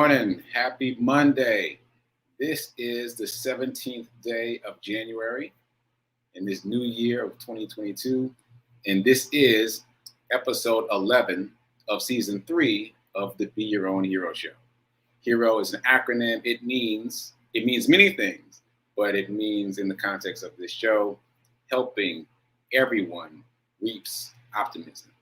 morning. Happy Monday. This is the 17th day of January in this new year of 2022. And this is episode 11 of season 3 of the Be Your Own Hero show. Hero is an acronym. It means many things, but it means in the context of this show, helping everyone reaps optimism.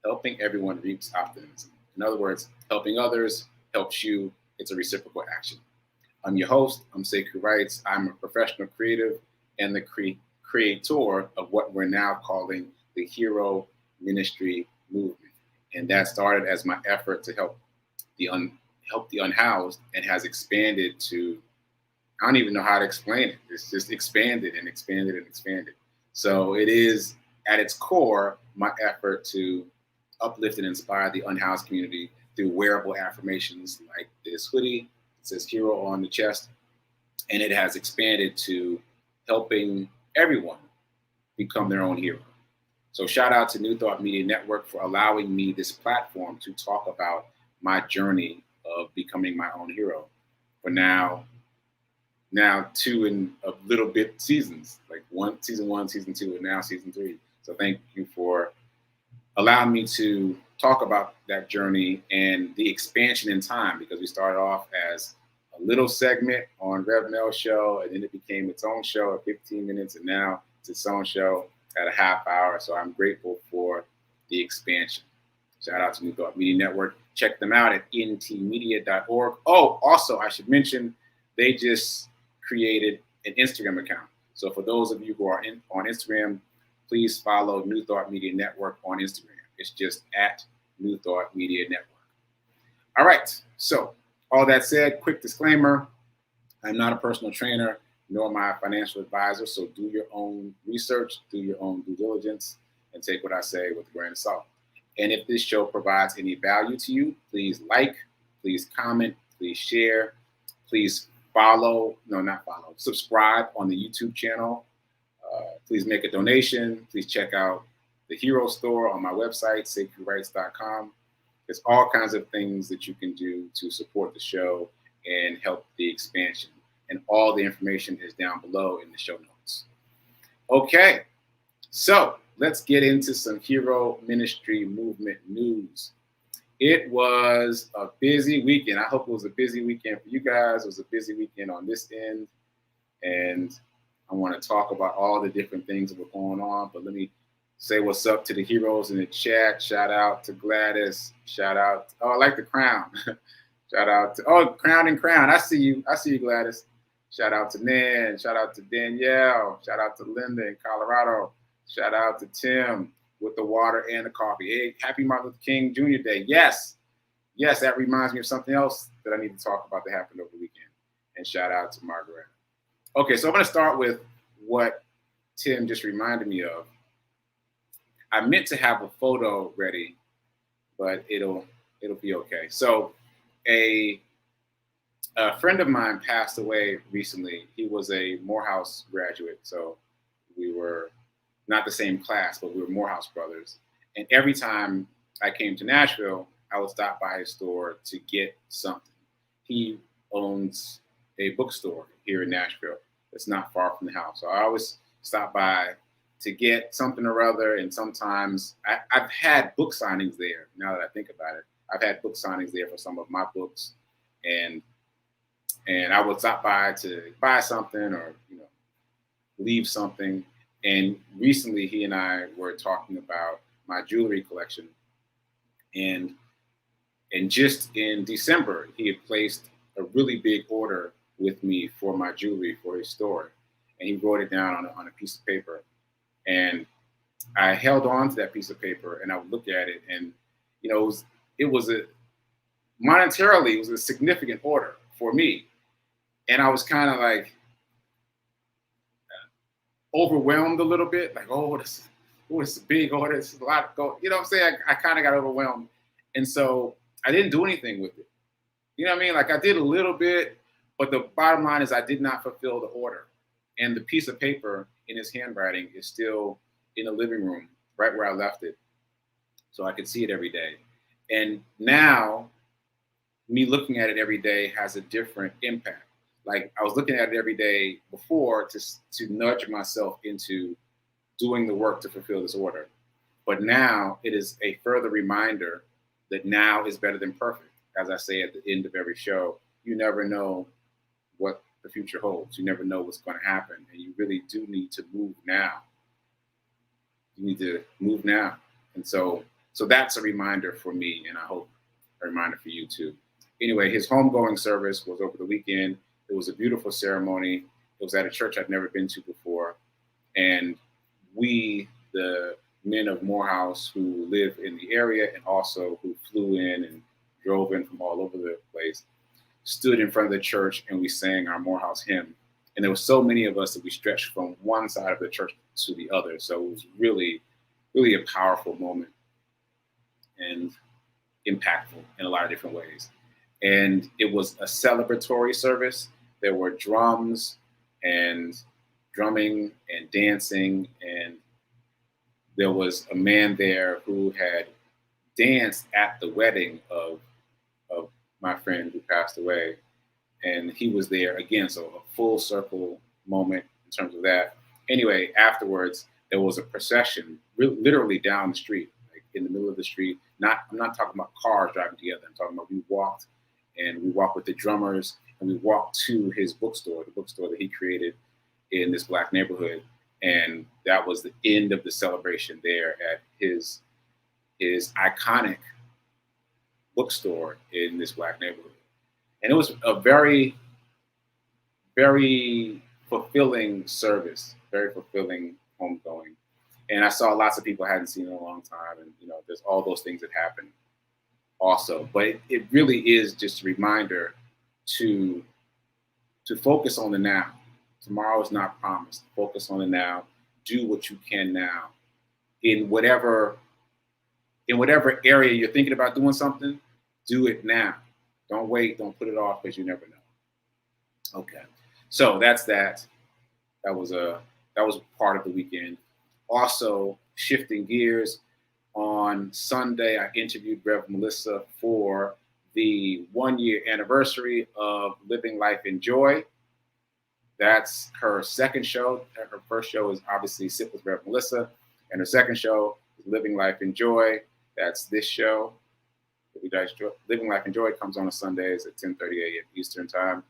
Helping everyone reaps optimism. In other words, helping others helps you. It's a reciprocal action. I'm your host. I'm sekouwrites. I'm a professional creative and the creator of what we're now calling the Hero Ministry Movement. And that started as my effort to help the unhoused and has expanded to, I don't even know how to explain it. It's just expanded and expanded and expanded. So it is at its core my effort to uplift and inspire the unhoused community through wearable affirmations like this hoodie. It says Hero on the chest, and it has expanded to helping everyone become their own hero. So shout out to New Thought Media Network for allowing me this platform to talk about my journey of becoming my own hero for now 2 and a little bit seasons, like season 1, season 2, and now season 3. So thank you for allowing me to talk about that journey and the expansion in time, because we started off as a little segment on Rev Mel show, and then it became its own show at 15 minutes, and now it's its own show at a half hour. So I'm grateful for the expansion. Shout out to New Thought Media Network. Check them out at ntmedia.org. Oh, also, I should mention, they just created an Instagram account. So for those of you who are on Instagram, please follow New Thought Media Network on Instagram. It's just at New Thought Media Network. All right. So all that said, quick disclaimer. I'm not a personal trainer, nor am I a financial advisor. So do your own research, do your own due diligence, and take what I say with a grain of salt. And if this show provides any value to you, please like, please comment, please share, please subscribe on the YouTube channel. Please make a donation. Please check out the Hero Store on my website, sekouwrites.com. There's all kinds of things that you can do to support the show and help the expansion. And all the information is down below in the show notes. Okay, so let's get into some Hero Ministry Movement news. It was a busy weekend. I hope it was a busy weekend for you guys. It was a busy weekend on this end. And I want to talk about all the different things that were going on, but let me say what's up to the heroes in the chat. Shout out to Gladys. Shout out. I like the crown. Shout out to, Crown and Crown. I see you, Gladys. Shout out to Nan. Shout out to Danielle. Shout out to Linda in Colorado. Shout out to Tim with the water and the coffee. Hey, happy Martin Luther King Jr. Day. Yes, that reminds me of something else that I need to talk about that happened over the weekend. And shout out to Margaret. Okay, so I'm going to start with what Tim just reminded me of. I meant to have a photo ready, but it'll be okay. So a friend of mine passed away recently. He was a Morehouse graduate, so we were not the same class, but we were Morehouse brothers. And every time I came to Nashville, I would stop by his store to get something. He owns a bookstore here in Nashville. It's not far from the house. So I always stop by to get something or other. And sometimes I've had book signings there. Now that I think about it, I've had book signings there for some of my books. And I would stop by to buy something or, leave something. And recently he and I were talking about my jewelry collection. And just in December, he had placed a really big order with me for my jewelry for his store. And he wrote it down on a piece of paper. And I held on to that piece of paper and I would look at it, and, monetarily, it was a significant order for me. And I was kind of like overwhelmed a little bit, like, this is a big order. This is a lot of gold. You know what I'm saying? I kind of got overwhelmed. And so I didn't do anything with it. You know what I mean? Like, I did a little bit, but the bottom line is I did not fulfill the order. And the piece of paper in his handwriting is still in the living room, right where I left it. So I could see it every day. And now me looking at it every day has a different impact. Like I was looking at it every day before to nudge myself into doing the work to fulfill this order. But now it is a further reminder that now is better than perfect. As I say at the end of every show, you never know what the future holds. You never know what's going to happen. And you really do need to move now. You need to move now. And so that's a reminder for me, and I hope a reminder for you too. Anyway, his homegoing service was over the weekend. It was a beautiful ceremony. It was at a church I'd never been to before. And we, the men of Morehouse who live in the area and also who flew in and drove in from all over the place, stood in front of the church and we sang our Morehouse hymn. And there were so many of us that we stretched from one side of the church to the other. So it was really, really a powerful moment and impactful in a lot of different ways. And it was a celebratory service. There were drums and drumming and dancing, and there was a man there who had danced at the wedding of my friend who passed away, and he was there again. So a full circle moment in terms of that. Anyway, afterwards there was a procession, literally down the street, like in the middle of the street. I'm not talking about cars driving together. I'm talking about we walked with the drummers, and we walked to his bookstore, the bookstore that he created in this Black neighborhood. And that was the end of the celebration there at his iconic bookstore in this Black neighborhood. And it was a very, very fulfilling service, very fulfilling homegoing. And I saw lots of people I hadn't seen in a long time. And, there's all those things that happen also. But it really is just a reminder to focus on the now. Tomorrow is not promised. Focus on the now. Do what you can now. In whatever area you're thinking about doing something, do it now. Don't wait. Don't put it off, because you never know. Okay. So that's that. That was part of the weekend. Also, shifting gears, on Sunday, I interviewed Rev Melissa for the 1-year anniversary of Living Life in Joy. That's her second show. Her first show is obviously Sit with Rev Melissa, and her second show is Living Life in Joy. That's this show. Living Life in Joy comes on Sundays at 10:30 a.m. Eastern Time.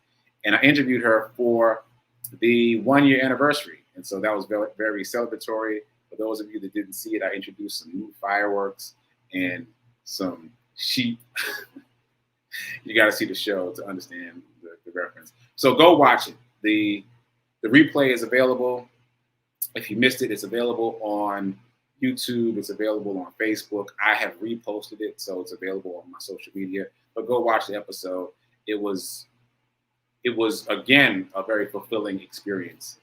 And I interviewed her for the 1-year anniversary. And so that was very, very celebratory. For those of you that didn't see it, I introduced some new fireworks and some sheep. You got to see the show to understand the reference. So go watch it. The replay is available. If you missed it, it's available on YouTube. It's available on Facebook. I have reposted it, so it's available on my social media. But go watch the episode. It was again a very fulfilling experience.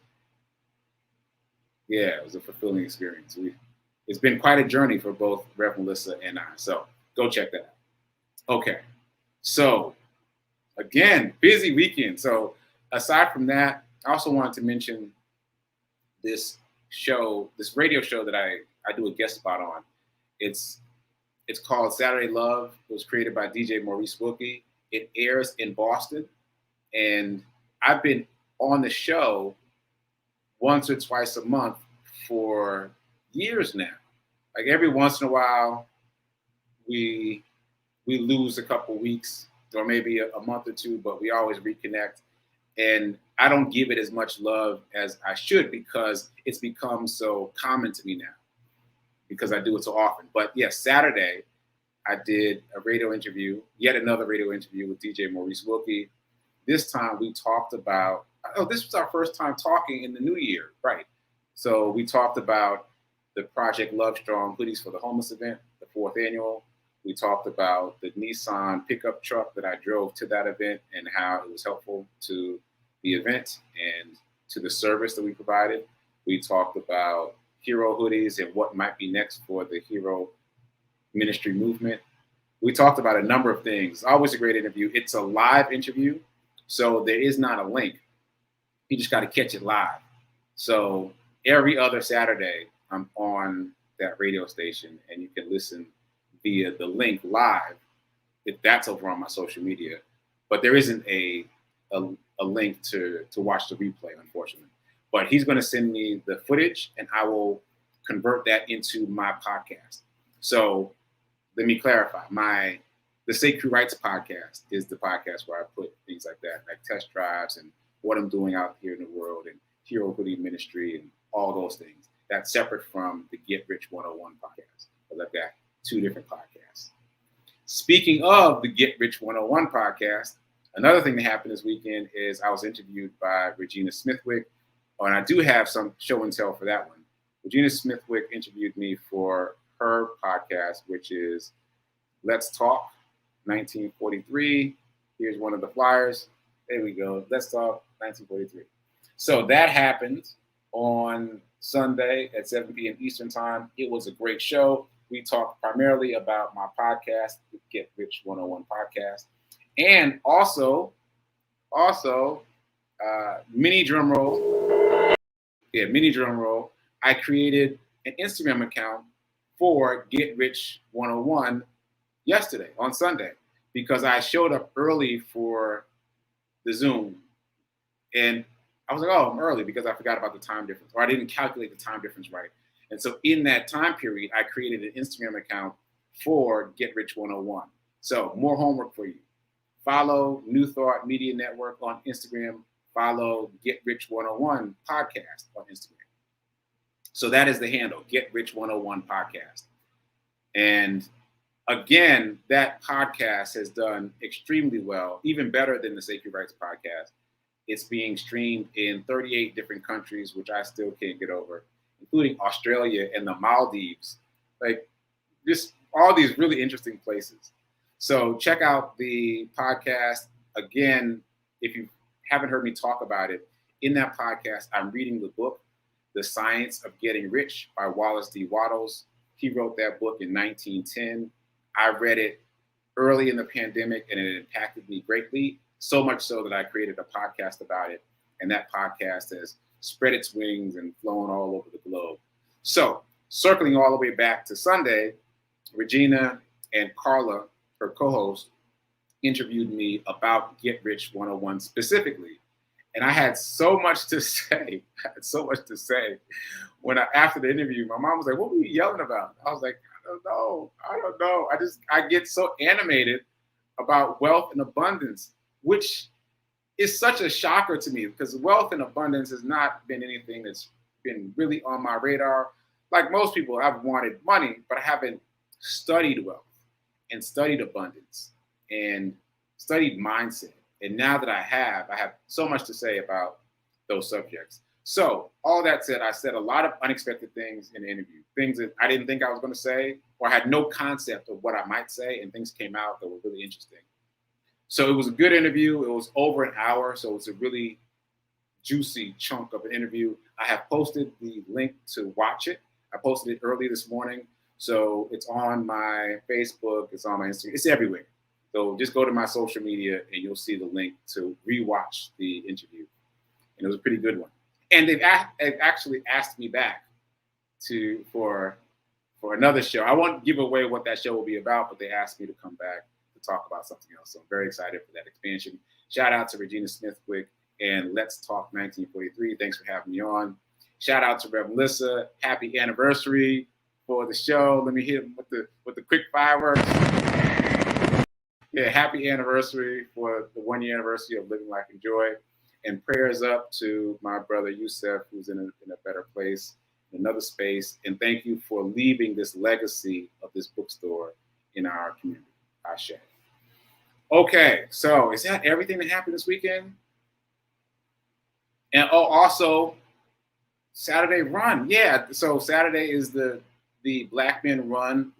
Yeah, it was a fulfilling experience. It's been quite a journey for both Rev Melissa and I. So go check that out. Okay. So again, busy weekend. So aside from that, I also wanted to mention this radio show that I do a guest spot on. It's called Saturday Love. It was created by DJ Maurice Wilkie. It airs in Boston. And I've been on the show once or twice a month for years now. Like every once in a while, we lose a couple weeks or maybe a month or two, but we always reconnect. And I don't give it as much love as I should, because it's become so common to me now, because I do it so often. But yes, Saturday, I did a radio interview, yet another radio interview with DJ Maurice Wilkie. This time we talked about, this was our first time talking in the new year, right? So we talked about the Project Love Strong hoodies for the homeless event, the 4th annual. We talked about the Nissan pickup truck that I drove to that event and how it was helpful to the event and to the service that we provided. We talked about hero hoodies and what might be next for the hero ministry movement. We talked about a number of things. Always a great interview. It's a live interview, so there is not a link. You just got to catch it live. So every other Saturday, I'm on that radio station, and you can listen via the link live. That's over on my social media, but there isn't a link to watch the replay, unfortunately. But he's going to send me the footage, and I will convert that into my podcast. So let me clarify. The sekouwrites podcast is the podcast where I put things like that, like test drives and what I'm doing out here in the world and Hero Hoodie Ministry and all those things. That's separate from the Get Rich 101 podcast, because I've got 2 different podcasts. Speaking of the Get Rich 101 podcast, another thing that happened this weekend is I was interviewed by Regina Smithwick, and I do have some show and tell for that one. Regina Smithwick interviewed me for her podcast, which is Let's Talk 1943. Here's one of the flyers. There we go. Let's Talk 1943. So that happened on Sunday at 7 p.m. Eastern Time. It was a great show. We talked primarily about my podcast, the Get Rich 101 podcast, and also, mini drum roll. Yeah, mini drum roll. I created an Instagram account for Get Rich 101 yesterday on Sunday because I showed up early for the Zoom, and I was like, oh, I'm early because I forgot about the time difference, or I didn't calculate the time difference right. And so in that time period, I created an Instagram account for Get Rich 101. So more homework for you. Follow New Thought Media Network on Instagram. Follow Get Rich 101 podcast on Instagram. So that is the handle, Get Rich 101 podcast. And again, that podcast has done extremely well, even better than the sekouwrites podcast. It's being streamed in 38 different countries, which I still can't get over, including Australia and the Maldives. Like, just all these really interesting places. So check out the podcast. Again, if you haven't heard me talk about it, in that podcast, I'm reading the book, The Science of Getting Rich by Wallace D. Wattles. He wrote that book in 1910. I read it early in the pandemic, and it impacted me greatly, so much so that I created a podcast about it. And that podcast has spread its wings and flown all over the globe. So circling all the way back to Sunday, Regina and Carla, her co-host, interviewed me about Get Rich 101 specifically. And I had so much to say. When after the interview, my mom was like, what were you yelling about? I was like, I don't know. I get so animated about wealth and abundance, which is such a shocker to me because wealth and abundance has not been anything that's been really on my radar. Like most people, I've wanted money, but I haven't studied wealth and studied abundance and studied mindset. And now that I have so much to say about those subjects. So all that said, I said a lot of unexpected things in the interview, things that I didn't think I was going to say, or I had no concept of what I might say, and things came out that were really interesting. So it was a good interview. It was over an hour, so it's a really juicy chunk of an interview. I have posted the link to watch it. I posted it early this morning, so it's on my Facebook, it's on my Instagram, it's everywhere. So just go to my social media and you'll see the link to rewatch the interview. And it was a pretty good one. And they've actually asked me back for another show. I won't give away what that show will be about, but they asked me to come back to talk about something else. So I'm very excited for that expansion. Shout out to Regina Smithwick and Let's Talk 1943. Thanks for having me on. Shout out to Rev Melissa. Happy anniversary for the show. Let me hit them with the quick fireworks. Yeah, happy anniversary for the 1-year anniversary of Living Life in Joy. And prayers up to my brother Yusef, who's in a better place, in another space. And thank you for leaving this legacy of this bookstore in our community. Ashe. Okay, so is that everything that happened this weekend? And also Saturday run. Yeah, so Saturday is the Black Men Run.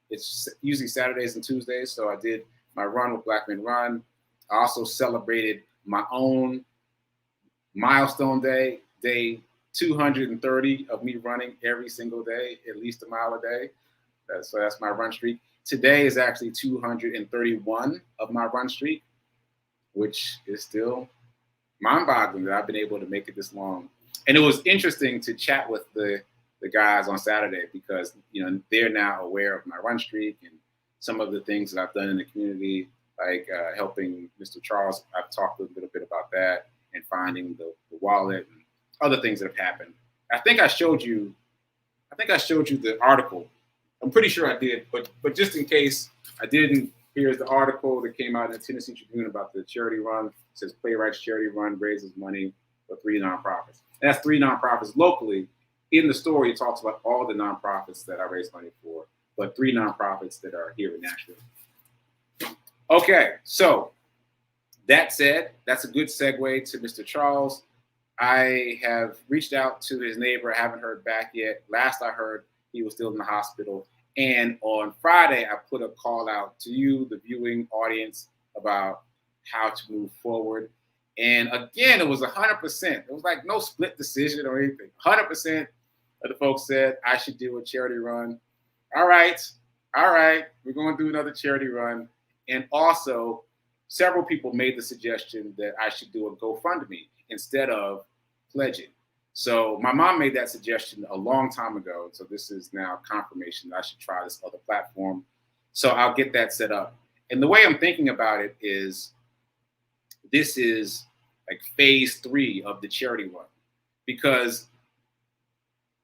It's usually Saturdays and Tuesdays, so I did my run with Black Men Run. I also celebrated my own milestone day 230 of me running every single day, at least a mile a day. So that's my run streak. Today is actually 231 of my run streak, which is still mind-boggling that I've been able to make it this long. And it was interesting to chat with the guys on Saturday because, they're now aware of my run streak and some of the things that I've done in the community, like helping Mr. Charles. I've talked a little bit about that, and finding the wallet and other things that have happened. I think I showed you the article. I'm pretty sure I did, but just in case I didn't, here's the article that came out in the Tennessee Tribune about the charity run. It says Playwrights Charity Run raises money for 3 nonprofits. And that's 3 nonprofits locally. In the story, it talks about all the nonprofits that I raised money for, but 3 nonprofits that are here in Nashville. Okay, so that said, that's a good segue to Mr. Charles. I have reached out to his neighbor. I haven't heard back yet. Last I heard, he was still in the hospital. And on Friday, I put a call out to you, the viewing audience, about how to move forward. And again, it was 100%. It was like no split decision or anything. 100% of the folks said I should do a charity run. All right, we're going to do another charity run. And also, several people made the suggestion that I should do a GoFundMe instead of pledging. So my mom made that suggestion a long time ago. So this is now confirmation that I should try this other platform. So I'll get that set up. And the way I'm thinking about it is, this is like phase 3 of the charity run, because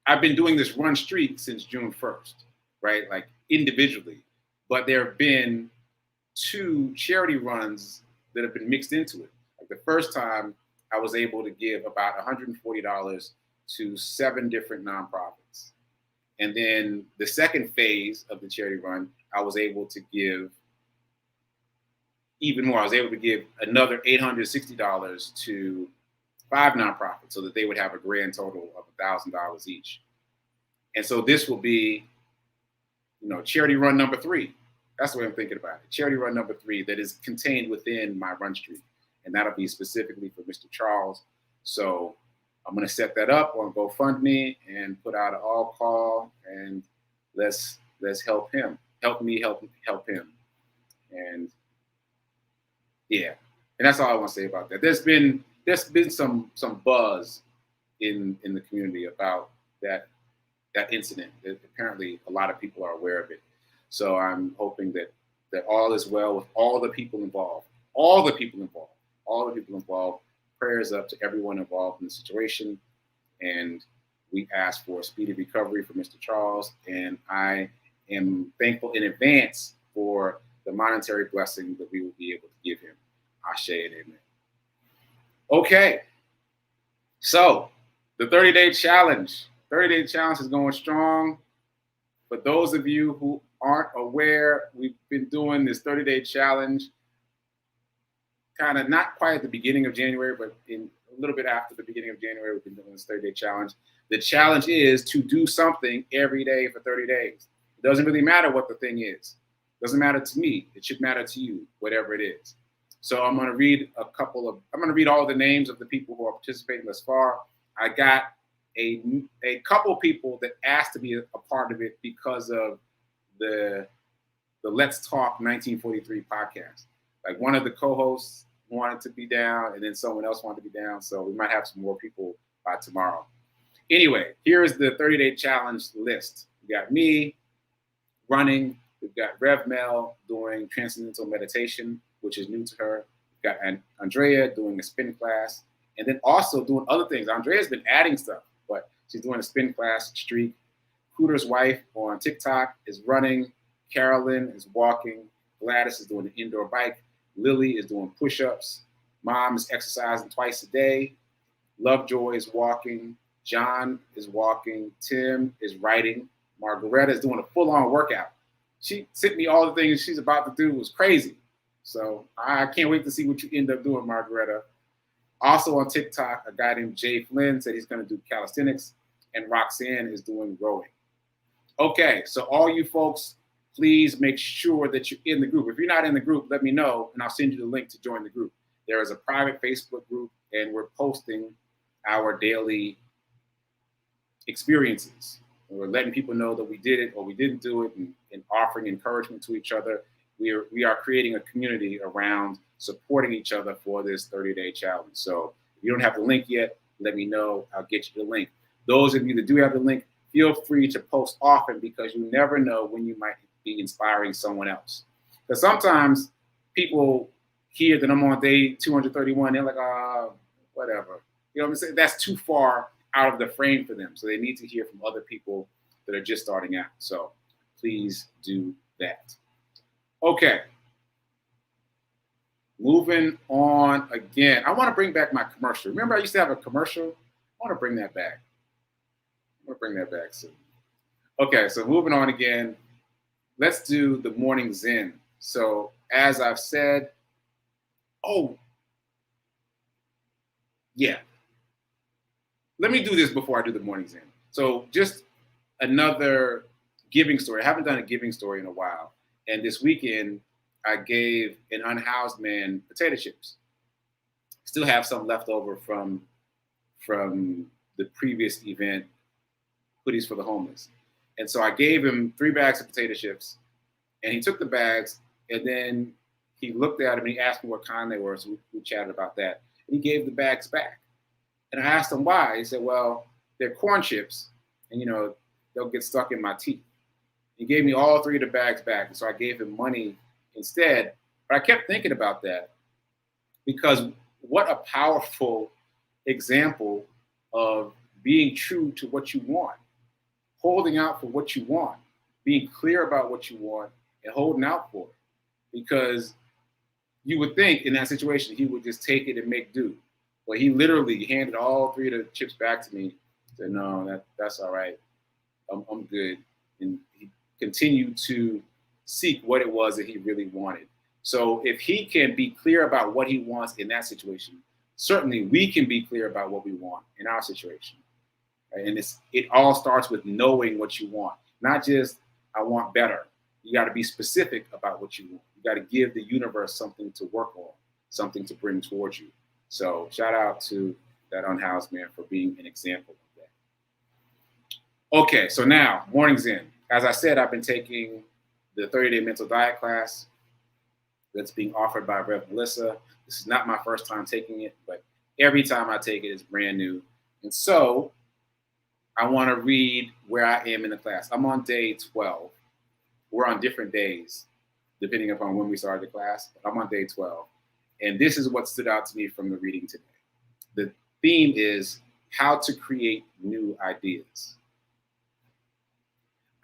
I've been doing this run streak since June 1st, right? Like individually, but there have been 2 charity runs that have been mixed into it. Like the first time, I was able to give about $140 to 7 different nonprofits. And then the second phase of the charity run, I was able to give even more. I was able to give another $860 to 5 nonprofits so that they would have a grand total of $1,000 each. And so this will be, charity run number 3. That's the way I'm thinking about it. Charity run number 3 that is contained within my run streak. And that'll be specifically for Mr. Charles. So I'm going to set that up on GoFundMe and put out an all call, and let's help him. Help me help him. And yeah, and that's all I want to say about that. There's been some buzz in the community about that incident. Apparently a lot of people are aware of it. So I'm hoping that all is well with all the people involved. Prayers up to everyone involved in the situation. And we ask for a speedy recovery for Mr. Charles. And I am thankful in advance for the monetary blessing that we will be able to give him. Ashe and amen. Okay. So the 30-day challenge. 30-day challenge is going strong. For those of you who aren't aware, we've been doing this 30-day challenge kind of not quite at the beginning of January, but in a little bit after the beginning of January, we've been doing this 30-day challenge. The challenge is to do something every day for 30 days. It doesn't really matter what the thing is. It doesn't matter to me. It should matter to you, whatever it is. So I'm going to read all the names of the people who are participating thus far. I got a couple people that asked to be a part of it because of the Let's Talk 1943 podcast. Like one of the co-hosts wanted to be down, and then someone else wanted to be down. So we might have some more people by tomorrow. Anyway, here is the 30-day challenge list. We got me running. We've got Rev Mel doing transcendental meditation, which is new to her. We've got Andrea doing a spin class, and then also doing other things. Andrea's been adding stuff, but she's doing a spin class streak. Cooter's wife on TikTok is running. Carolyn is walking. Gladys is doing an indoor bike. Lily is doing push-ups. Mom is exercising twice a day. Lovejoy is walking. John is walking. Tim is writing. Margaretta is doing a full-on workout. She sent me all the things she's about to do. It was crazy. So I can't wait to see what you end up doing, Margaretta. Also on TikTok, a guy named Jay Flynn said he's going to do calisthenics, and Roxanne is doing rowing. Okay, so all you folks, please make sure that you're in the group. If you're not in the group, let me know, and I'll send you the link to join the group. There is a private Facebook group, and we're posting our daily experiences. And we're letting people know that we did it or we didn't do it, and offering encouragement to each other. We are creating a community around supporting each other for this 30-day challenge. So if you don't have the link yet, let me know. I'll get you the link. Those of you that do have the link, feel free to post often, because you never know when you might be inspiring someone else. Because sometimes people hear that I'm on day 231, they're like, whatever. You know what I'm saying? That's too far out of the frame for them. So they need to hear from other people that are just starting out. So please do that. Okay. Moving on again. I want to bring back my commercial. Remember I used to have a commercial? I want to bring that back. I'm going to bring that back soon. Okay, so moving on again. Let's do the morning Zen. So as I've said, let me do this before I do the morning Zen. So just another giving story. I haven't done a giving story in a while. And this weekend, I gave an unhoused man potato chips. Still have some left over from the previous event, Hoodies for the Homeless. And so I gave him 3 bags of potato chips, and he took the bags, and then he looked at them and he asked me what kind they were, so we chatted about that. And he gave the bags back. And I asked him why. He said, well, they're corn chips, and they'll get stuck in my teeth. He gave me all 3 of the bags back, and so I gave him money instead. But I kept thinking about that, because what a powerful example of being true to what you want, holding out for what you want, being clear about what you want, and holding out for it. Because you would think in that situation he would just take it and make do. But he literally handed all 3 of the chips back to me. Said, no, that's all right. I'm good. And he continued to seek what it was that he really wanted. So if he can be clear about what he wants in that situation, certainly we can be clear about what we want in our situation. Right? And it all starts with knowing what you want, not just I want better. You got to be specific about what you want. You got to give the universe something to work on, something to bring towards you. So shout out to that unhoused man for being an example of that. Okay, so now, morning Zen. As I said, I've been taking the 30-day mental diet class that's being offered by Rev Melissa. This is not my first time taking it, but every time I take it, it's brand new. And so I want to read where I am in the class. I'm on day 12. We're on different days, depending upon when we started the class. But I'm on day 12. And this is what stood out to me from the reading today. The theme is how to create new ideas.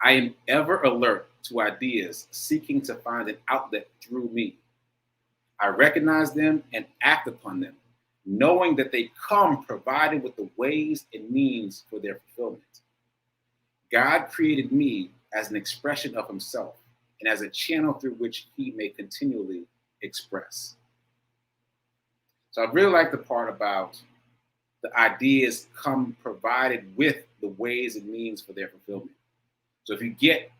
I am ever alert to ideas seeking to find an outlet through me. I recognize them and act upon them, knowing that they come provided with the ways and means for their fulfillment. God created me as an expression of himself and as a channel through which he may continually express. So I really like the part about the ideas come provided with the ways and means for their fulfillment. So if you get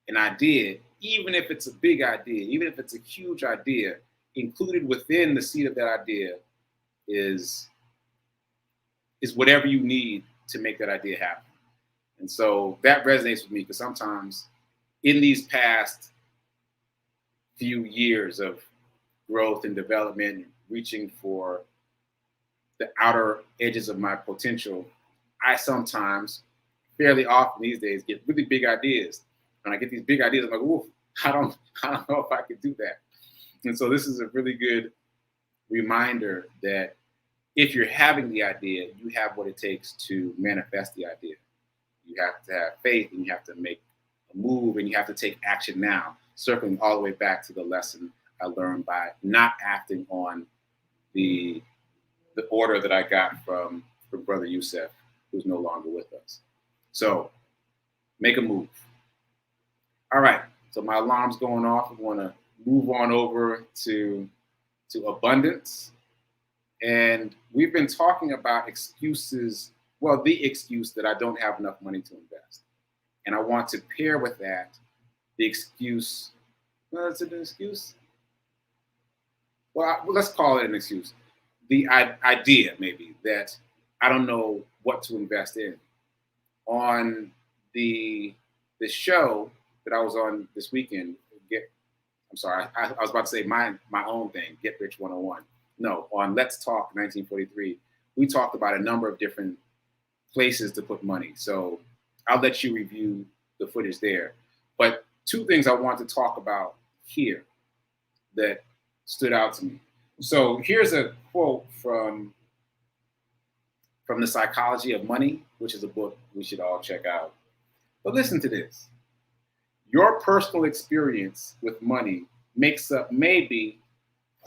an idea, even if it's a big idea, even if it's a huge idea, included within the seed of that idea is whatever you need to make that idea happen. And so that resonates with me, because sometimes in these past few years of growth and development, reaching for the outer edges of my potential, I sometimes, fairly often these days, get really big ideas. When I get these big ideas, I'm like, ooh, I don't know if I could do that. And so this is a really good reminder that if you're having the idea, you have what it takes to manifest the idea. You have to have faith, and you have to make a move, and you have to take action now, circling all the way back to the lesson I learned by not acting on the order that I got from Brother Youssef, who's no longer with us. So make a move. All right, so my alarm's going off. I want to move on over to abundance. And we've been talking about excuses, well, the excuse that I don't have enough money to invest. And I want to pair with that the excuse, well, is it an excuse? Well, let's call it an excuse. The idea, maybe, that I don't know what to invest in. On the show that I was on this weekend, I was about to say my own thing, Get Rich 101. No, on Let's Talk 1943, we talked about a number of different places to put money. So I'll let you review the footage there. But two things I want to talk about here that stood out to me. So here's a quote from The Psychology of Money, which is a book we should all check out. But listen to this. Your personal experience with money makes up maybe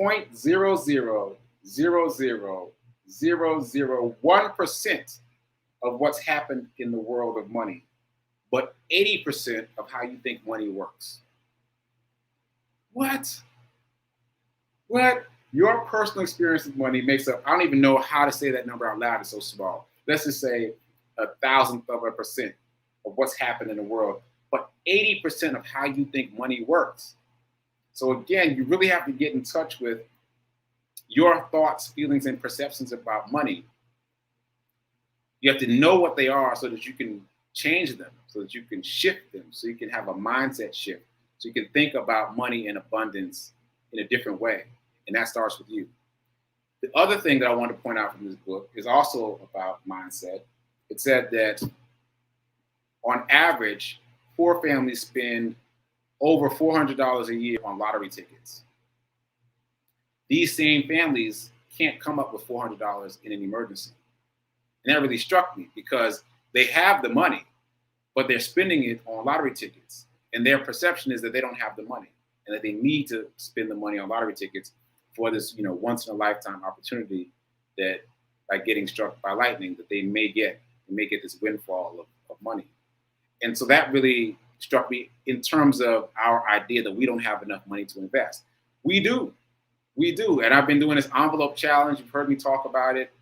0.0000001% of what's happened in the world of money, but 80% of how you think money works. What? Your personal experience with money makes up, I don't even know how to say that number out loud, it's so small. Let's just say 1,000% of what's happened in the world, but 80% of how you think money works. So again, you really have to get in touch with your thoughts, feelings, and perceptions about money. You have to know what they are so that you can change them, so that you can shift them, so you can have a mindset shift, so you can think about money and abundance in a different way. And that starts with you. The other thing that I want to point out from this book is also about mindset. It said that on average, poor families spend over $400 a year on lottery tickets. These same families can't come up with $400 in an emergency. And that really struck me because they have the money, but they're spending it on lottery tickets. And their perception is that they don't have the money and that they need to spend the money on lottery tickets for this, once in a lifetime opportunity that, like getting struck by lightning, that they may get this windfall of money. And so that really struck me in terms of our idea that we don't have enough money to invest. We do. And I've been doing this envelope challenge. You've heard me talk about it.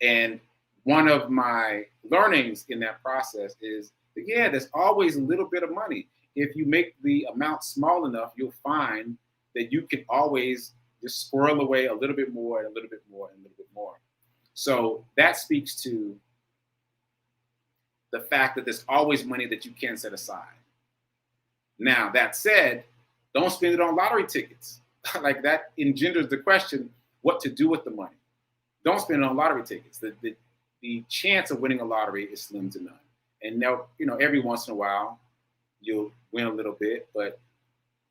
And one of my learnings in that process is that, there's always a little bit of money. If you make the amount small enough, you'll find that you can always just squirrel away a little bit more and a little bit more and a little bit more. So that speaks to the fact that there's always money that you can set aside. Now, that said, don't spend it on lottery tickets. Like that engenders the question, what to do with the money. Don't spend it on lottery tickets. The chance of winning a lottery is slim to none. And now, every once in a while, you'll win a little bit, but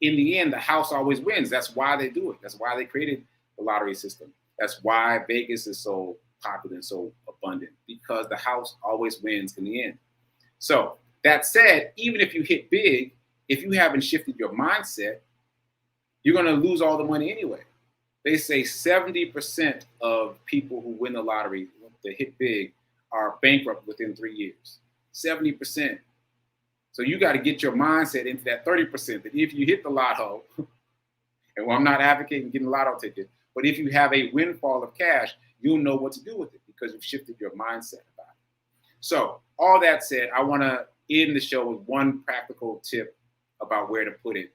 in the end, the house always wins. That's why they do it. That's why they created the lottery system. That's why Vegas is so popular and so abundant, because the house always wins in the end. So that said, even if you hit big, if you haven't shifted your mindset, you're going to lose all the money anyway. They say 70% of people who win the lottery, that hit big, are bankrupt within 3 years. 70%. So you got to get your mindset into that 30%, that if you hit the lotto, and I'm not advocating getting a lotto ticket, but if you have a windfall of cash, you'll know what to do with it because you've shifted your mindset about it. So all that said, I want to end the show with one practical tip about where to put it.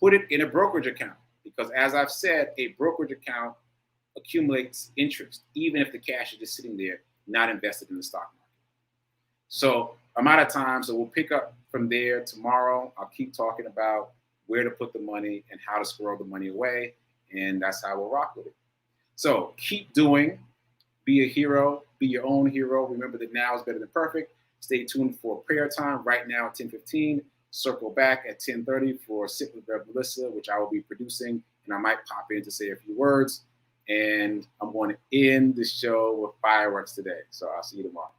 Put it in a brokerage account, because as I've said, a brokerage account accumulates interest, even if the cash is just sitting there, not invested in the stock market. So I'm out of time, so we'll pick up from there tomorrow. I'll keep talking about where to put the money and how to squirrel the money away, and that's how we'll rock with it. So keep doing, be a hero, be your own hero. Remember that now is better than perfect. Stay tuned for prayer time right now at 10:15. Circle back at 10:30 for Sit with Rev. Melissa, which I will be producing, and I might pop in to say a few words. And I'm going to end the show with fireworks today. So I'll see you tomorrow.